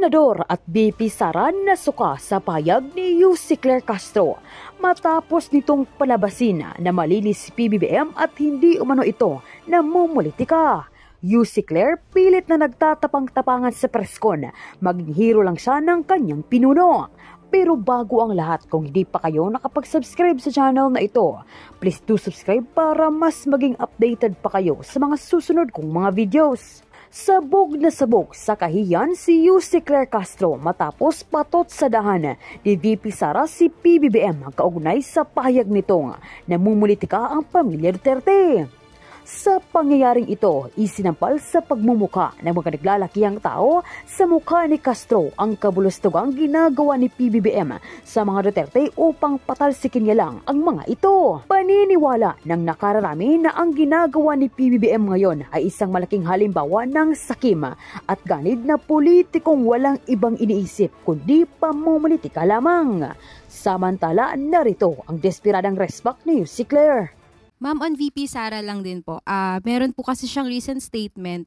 Senador at BP Sara nasuka sa payag ni Yussi Claire Castro matapos nitong palabasin na malinis si PBBM at hindi umano ito namumulitika. Yussi Claire pilit na nagtatapang-tapangan sa preskon, maghihiro lang siya ng kanyang pinuno. Pero bago ang lahat, kung hindi pa kayo nakapag-subscribe sa channel na ito, please do subscribe para mas maging updated pa kayo sa mga susunod kong mga videos. Sabog na sabog sa kahiyan si Yussi Claire Castro matapos patot sa dahan ni VP Sara si PBBM ang kaugnay sa pahayag nitong namumulitika ang pamilya Duterte. Sa pangyayaring ito, isinampal sa pagmumuka ng mga naglalakihang tao sa mukha ni Castro ang kabulustugang ginagawa ni PBBM sa mga Duterte upang patalsikin niya lang ang mga ito. Paniniwala ng nakararami na ang ginagawa ni PBBM ngayon ay isang malaking halimbawa ng sakim at ganid na politikong walang ibang iniisip kundi pamumulitika lamang. Samantala, narito ang despiradang respak ni Yussi Claire. Ma'am, on VP Sara lang din po. Meron po kasi siyang recent statement.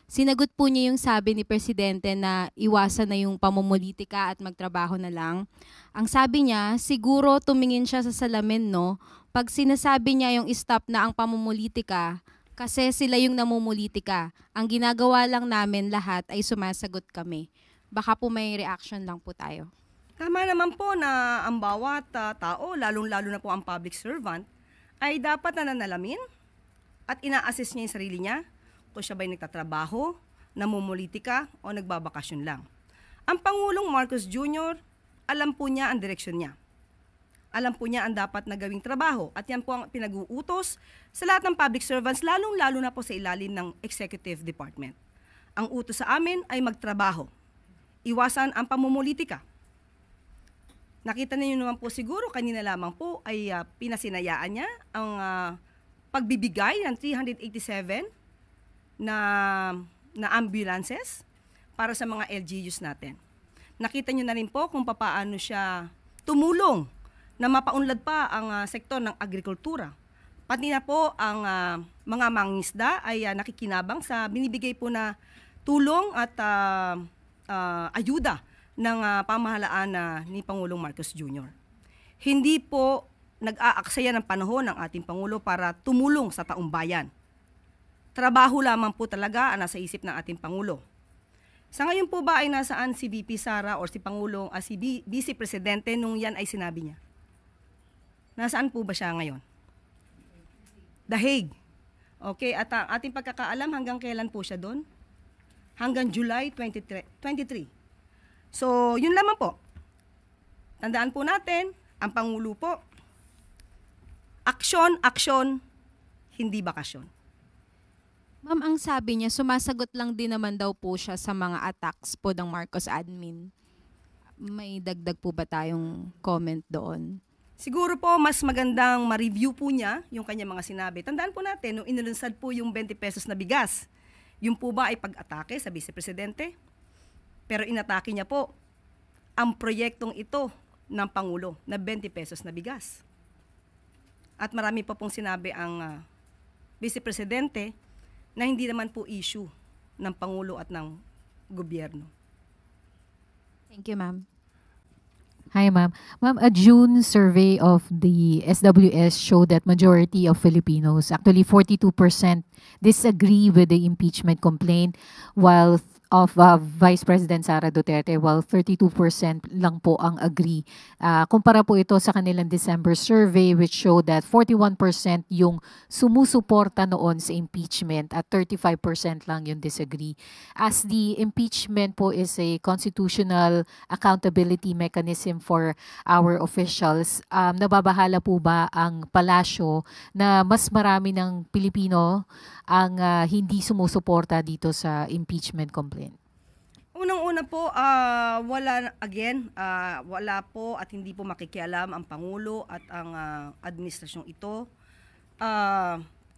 Sinagot po niya yung sabi ni Presidente na iwasan na yung pamumulitika at magtrabaho na lang. Ang sabi niya, siguro tumingin siya sa salamin, no? Pag sinasabi niya yung stop na ang pamumulitika, kasi sila yung namumulitika. Ang ginagawa lang namin lahat ay sumasagot kami. Baka po may reaction lang po tayo. Tama naman po na ang bawat tao, lalong-lalo na po ang public servant, ay dapat nananalamin at ina-assess niya yung sarili niya kung siya ba'y nagtatrabaho, namumulitika o nagbabakasyon lang. Ang Pangulong Marcos Jr., alam po niya ang direksyon niya. Alam po niya ang dapat na gawing trabaho at yan po ang pinag-uutos sa lahat ng public servants, lalong-lalo na po sa ilalim ng Executive Department. Ang utos sa amin ay magtrabaho. Iwasan ang pamumulitika. Nakita niyo naman po siguro, kanina lamang po ay pinasinayaan niya ang pagbibigay ng 387 na ambulances para sa mga LGUs natin. Nakita niyo na rin po kung paano siya tumulong na mapaunlad pa ang sektor ng agrikultura. Pati na po ang mga mangingisda ay nakikinabang sa binibigay po na tulong at ayuda ng pamahalaan ni Pangulong Marcos Jr. Hindi po nag-aaksaya ng panahon ng ating Pangulo para tumulong sa taong bayan. Trabaho lamang po talaga ang nasa isip ng ating Pangulo. Sa ngayon po ba ay nasaan si VP Sara o si Pangulong, si Vice Presidente nung yan ay sinabi niya? Nasaan po ba siya ngayon? The Hague. Okay, at ang ating pagkakaalam hanggang kailan po siya doon? Hanggang July 23. So, yun lamang po. Tandaan po natin, ang Pangulo po, aksyon, aksyon, hindi bakasyon. Ma'am, ang sabi niya, sumasagot lang din naman daw po siya sa mga attacks po ng Marcos admin. May dagdag po ba tayong comment doon? Siguro po, mas magandang ma-review po niya yung kanyang mga sinabi. Tandaan po natin, nung inilunsad po yung 20 pesos na bigas, yung po ba ay pag-atake sa Vice Presidente? Pero inatake niya po ang proyektong ito ng Pangulo na 20 pesos na bigas. At marami pa pong sinabi ang Vice Presidente na hindi naman po issue ng Pangulo at ng gobyerno. Thank you, ma'am. Hi, ma'am. Ma'am, a June survey of the SWS showed that majority of Filipinos, actually 42%, disagree with the impeachment complaint, while of Vice President Sara Duterte, while 32% lang po ang agree. Kumpara po ito sa kanilang December survey which showed that 41% yung sumusuporta noon sa impeachment at 35% lang yung disagree. As the impeachment po is a constitutional accountability mechanism for our officials, nababahala po ba ang palasyo na mas marami ng Pilipino ang hindi sumusuporta dito sa impeachment complaint? Unang-una po, wala po at hindi po makikialam ang Pangulo at ang administrasyong ito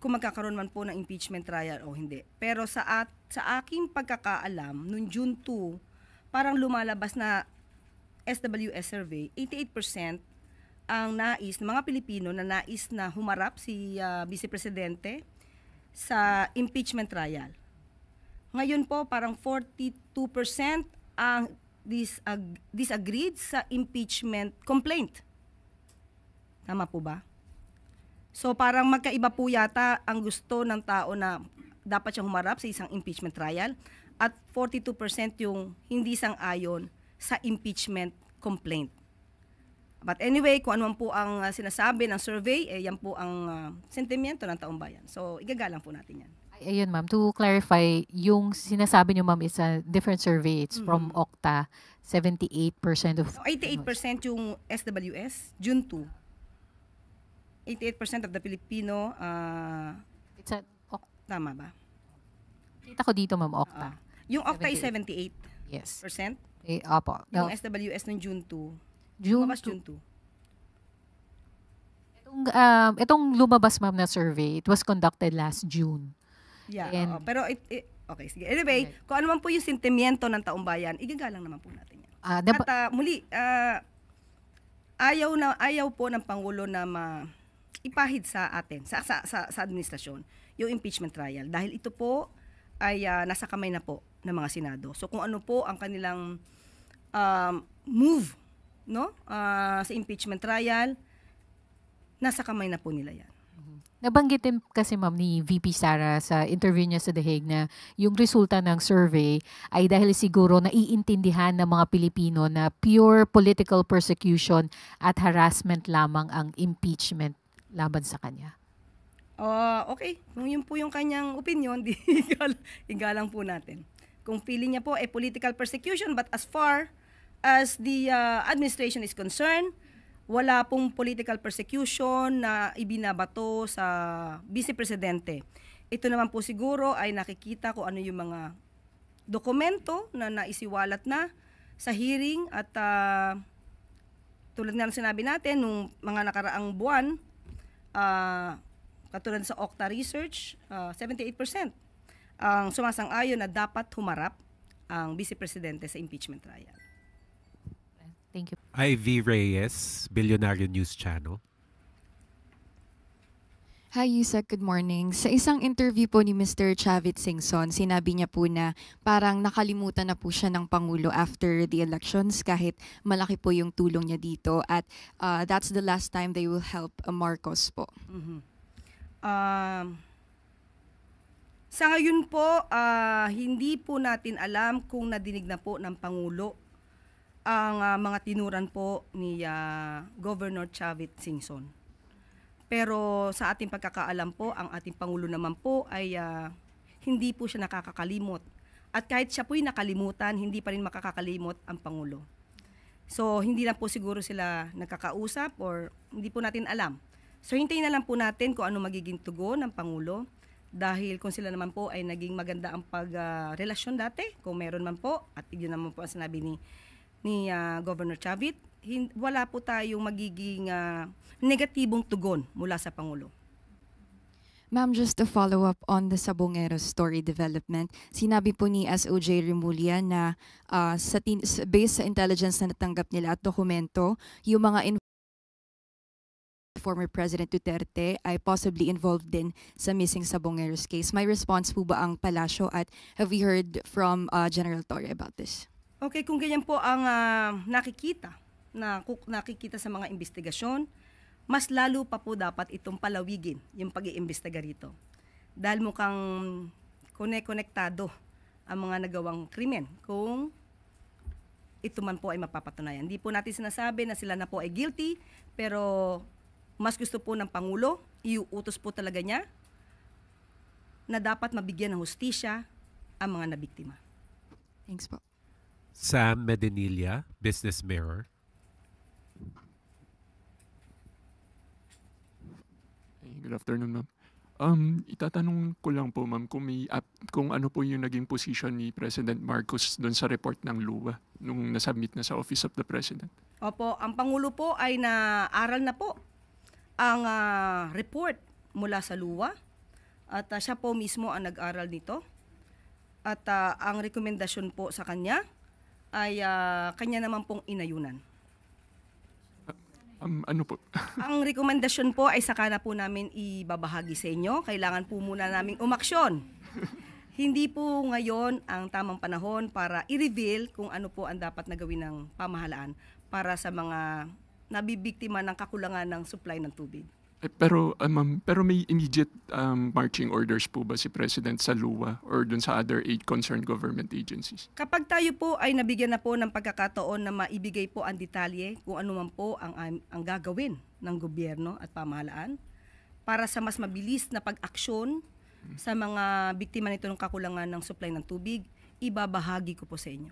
kung magkakaroon man po ng impeachment trial o hindi. Pero sa aking pagkakaalam, noong June 2, parang lumalabas na SWS survey, 88% ang nais ng mga Pilipino na nais na humarap si Vice Presidente sa impeachment trial. Ngayon po, parang 42% ang disagreed sa impeachment complaint. Tama po ba? So parang magkaiba po yata ang gusto ng tao na dapat siyang humarap sa isang impeachment trial at 42% yung hindi sang-ayon sa impeachment complaint. But anyway, kung ano man po ang sinasabi ng survey, yan po ang sentimiento ng taong bayan. So igagalang po natin yan. Ayun, ma'am. To clarify, yung sinasabi niyo, ma'am, is a different survey. It's from Okta. 78% of... So 88% yung SWS, June 2. 88% of the Filipino, It's a... tama ba? Kita ko dito, ma'am, Okta. Yung Okta is 78%. Yes. Opo. Yung SWS ng June 2. June Lumabas 2. June 2. Itong lumabas, ma'am, na survey, it was conducted last June. Yeah, And- pero okay, sige. Anyway, kung ano man po yung sentimiento ng taong bayan, igagalang naman po natin yan. At muli, ayaw po ng Pangulo na ipahid sa atin, sa administrasyon, yung impeachment trial. Dahil ito po ay nasa kamay na po ng mga Senado. So kung ano po ang kanilang move sa impeachment trial, nasa kamay na po nila yan. Nabanggit din kasi, ma'am, ni VP Sara sa interview niya sa The Hague na yung resulta ng survey ay dahil siguro naiintindihan ng mga Pilipino na pure political persecution at harassment lamang ang impeachment laban sa kanya. Okay, kung yun po yung kanyang opinion, igalang po natin. Kung feeling niya po political persecution, but as far as the administration is concerned, wala pong political persecution na ibinabato sa Vice Presidente. Ito naman po siguro ay nakikita kung ano yung mga dokumento na naisiwalat na sa hearing at tulad nga ng sinabi natin nung mga nakaraang buwan, katulad sa Okta Research, 78% ang sumasang-ayon na dapat humarap ang Vice Presidente sa impeachment trial. Thank you. Ivy Reyes, Billionaire News Channel. Hi, Yusek. Good morning. Sa isang interview po ni Mr. Chavit Singson, sinabi niya po na parang nakalimutan na po siya ng Pangulo after the elections kahit malaki po yung tulong niya dito at that's the last time they will help Marcos po. Sa ngayon po, hindi po natin alam kung nadinig na po ng Pangulo ang mga tinuran po ni Governor Chavit Singson. Pero sa ating pagkakaalam po, ang ating Pangulo naman po ay hindi po siya nakakakalimot. At kahit siya po'y nakalimutan, hindi pa rin makakakalimot ang Pangulo. So hindi na po siguro sila nagkakausap or hindi po natin alam. So hintayin na lang po natin kung ano magiging tugon ng Pangulo. Dahil kung sila naman po ay naging maganda ang pagrelasyon dati, kung meron man po, at yun naman po ang sinabi ni Governor Chavit, wala po tayong magiging negatibong tugon mula sa Pangulo. Ma'am, just to follow up on the Sabongero story development, sinabi po ni SOJ Remulla na based sa intelligence na natanggap nila at dokumento, yung mga former President Duterte ay possibly involved din sa missing Sabongero's case. May response po ba ang Palasyo at have we heard from General Torre about this? Okay, kung ganyan po ang nakikita sa mga investigasyon, mas lalo pa po dapat itong palawigin yung pag-iimbestiga rito. Dahil mukhang konektado ang mga nagawang krimen kung ito man po ay mapapatunayan. Hindi po natin sinasabi na sila na po ay guilty, pero mas gusto po ng Pangulo, iuutos po talaga niya na dapat mabigyan ng hustisya ang mga nabiktima. Thanks po. Sam Medinilla, Business Mirror. Good afternoon, ma'am. Itatanong ko lang po, ma'am, kung ano po yung naging position ni President Marcos doon sa report ng LUA nung nasubmit na sa Office of the President. Opo, ang Pangulo po ay naaral na po ang report mula sa LUA at siya po mismo ang nag-aral nito. At ang rekomendasyon po sa kanya ay kanya naman pong inayunan. Ano po? Ang rekomendasyon po ay saka na po namin ibabahagi sa inyo. Kailangan po muna naming umaksyon. Hindi po ngayon ang tamang panahon para i-reveal kung ano po ang dapat na gawin ng pamahalaan para sa mga nabibiktima ng kakulangan ng supply ng tubig. Ma'am, pero may immediate marching orders po ba si President sa LUWA or dun sa other 8 concerned government agencies? Kapag tayo po ay nabigyan na po ng pagkakataon na maibigay po ang detalye kung ano man po ang gagawin ng gobyerno at pamahalaan para sa mas mabilis na pag-aksyon sa mga biktima nito ng kakulangan ng supply ng tubig, ibabahagi ko po sa inyo.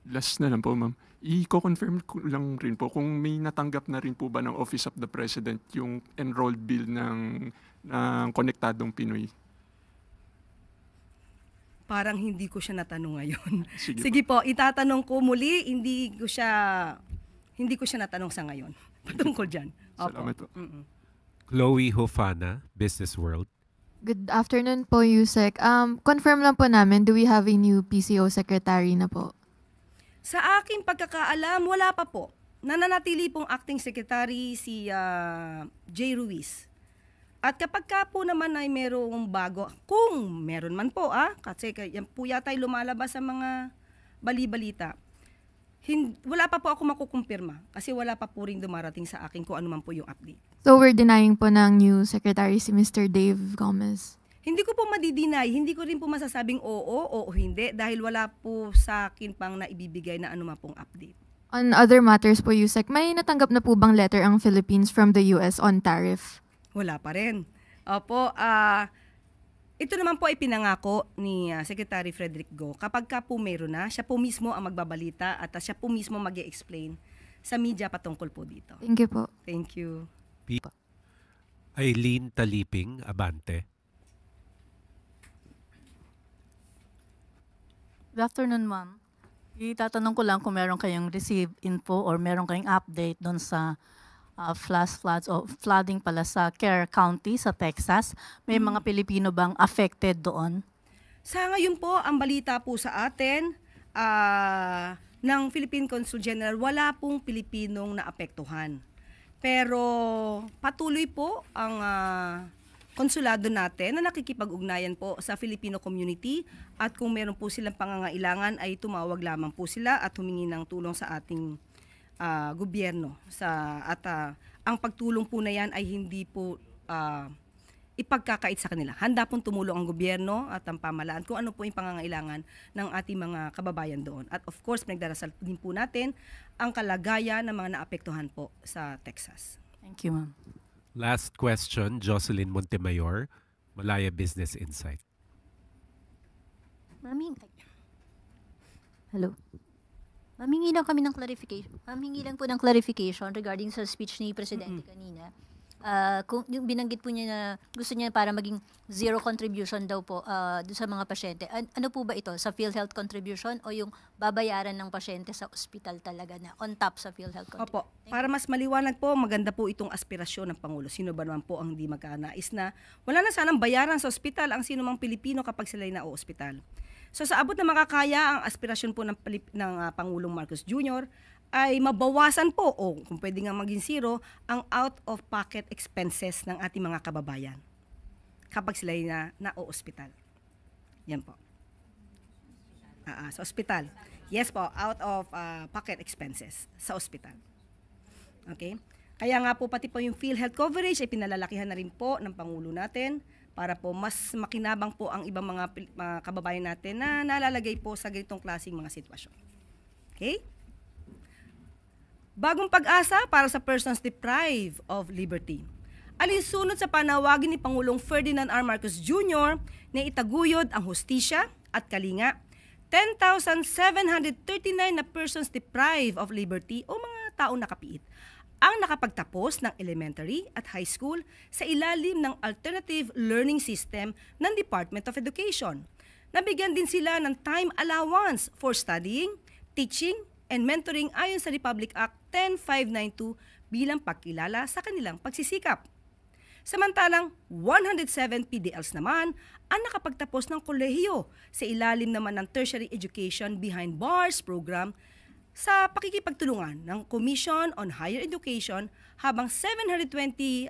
Last na lang po, ma'am. I-confirm ko lang rin po kung may natanggap na rin po ba ng Office of the President yung enrolled bill ng Konektadong Pinoy. Parang hindi ko siya natanong ngayon. Sige, Sige po, itatanong ko muli, hindi ko siya natanong sa ngayon. Patungkol dyan. Opo. Salamat po. Chloe Hofana, Business World. Good afternoon po, Yusek. Confirm lang po namin, do we have a new PCO secretary na po? Sa aking pagkakaalam, wala pa po. Nananatili pong acting secretary si J. Ruiz. At kapag ka po naman ay merong bago, kung meron man po, kasi yan po yata ay lumalabas sa mga bali-balita, wala pa po ako makukumpirma kasi wala pa po rin dumarating sa akin kung ano man po yung update. So we're denying po ng new secretary si Mr. Dave Gomez? Hindi ko po madidinay, hindi ko rin po masasabing oo o hindi dahil wala po sa akin pang naibibigay na ano man pong update. On other matters po, Yusek, may natanggap na po bang letter ang Philippines from the US on tariff? Wala pa rin. Opo, ito naman po ay pinangako ni Secretary Frederick Go. Kapag ka po meron na, siya po mismo ang magbabalita at siya po mismo mag-i-explain sa media patungkol po dito. Thank you po. Thank you. Eileen Taliping, Abante. Good afternoon, ma'am. Itatanong ko lang kung meron kayong receive info or meron kayong update doon sa flash floods o flooding pala sa Kerr County sa Texas. May mga Pilipino bang affected doon? Sa ngayon po, ang balita po sa atin ng Philippine Consul General, wala pong Pilipinong naapektuhan. Pero patuloy po ang konsulado natin na nakikipag-ugnayan po sa Filipino community at kung meron po silang pangangailangan ay tumawag lamang po sila at humingi ng tulong sa ating gobyerno. Ang pagtulong po na yan ay hindi po ipagkakait sa kanila. Handa pong tumulong ang gobyerno at ang pamahalaan kung ano po yung pangangailangan ng ating mga kababayan doon. At of course, pinagdarasal din po natin ang kalagayan ng mga naapektuhan po sa Texas. Thank you, ma'am. Last question, Jocelyn Montemayor, Malaya Business Insight. Hello. Mamingi lang kami ng clarification. Mamingi lang po ng clarification regarding sa speech ni Presidente kanina. Kung yung binanggit po niya na gusto niya para maging zero contribution daw po doon sa mga pasyente. Ano po ba ito? Sa PhilHealth contribution o yung babayaran ng pasyente sa ospital talaga na on top sa PhilHealth contribution? Opo. Para mas maliwanag po, maganda po itong aspirasyon ng Pangulo. Sino ba naman po ang hindi magkanais na wala na sanang bayaran sa ospital ang sino mang Pilipino kapag sila'y na-ospital. So sa abot na makakaya, ang aspirasyon po ng Pangulong Marcos Jr. ay mabawasan po o kung pwede nga maging zero ang out-of-pocket expenses ng ating mga kababayan kapag sila na-ospital. Yan po. Sa ospital. Yes po, out-of-pocket expenses sa ospital. Okay? Kaya nga po pati po yung PhilHealth coverage ay pinalalakihan na rin po ng Pangulo natin para po mas makinabang po ang ibang mga kababayan natin na nalalagay po sa ganitong klaseng mga sitwasyon. Okay? Bagong pag-asa para sa persons deprived of liberty. Alinsunod sa panawagin ni Pangulong Ferdinand R. Marcos Jr. na itaguyod ang hustisya at kalinga, 10,739 na persons deprived of liberty o mga taong nakapiit ang nakapagtapos ng elementary at high school sa ilalim ng alternative learning system ng Department of Education. Nabigyan din sila ng time allowance for studying, teaching, and mentoring ayon sa Republic Act 10592 bilang pagkilala sa kanilang pagsisikap. Samantalang 107 PDLs naman ang nakapagtapos ng kolehiyo sa ilalim naman ng Tertiary Education Behind Bars program sa pakikipagtulungan ng Commission on Higher Education habang 720 PDLs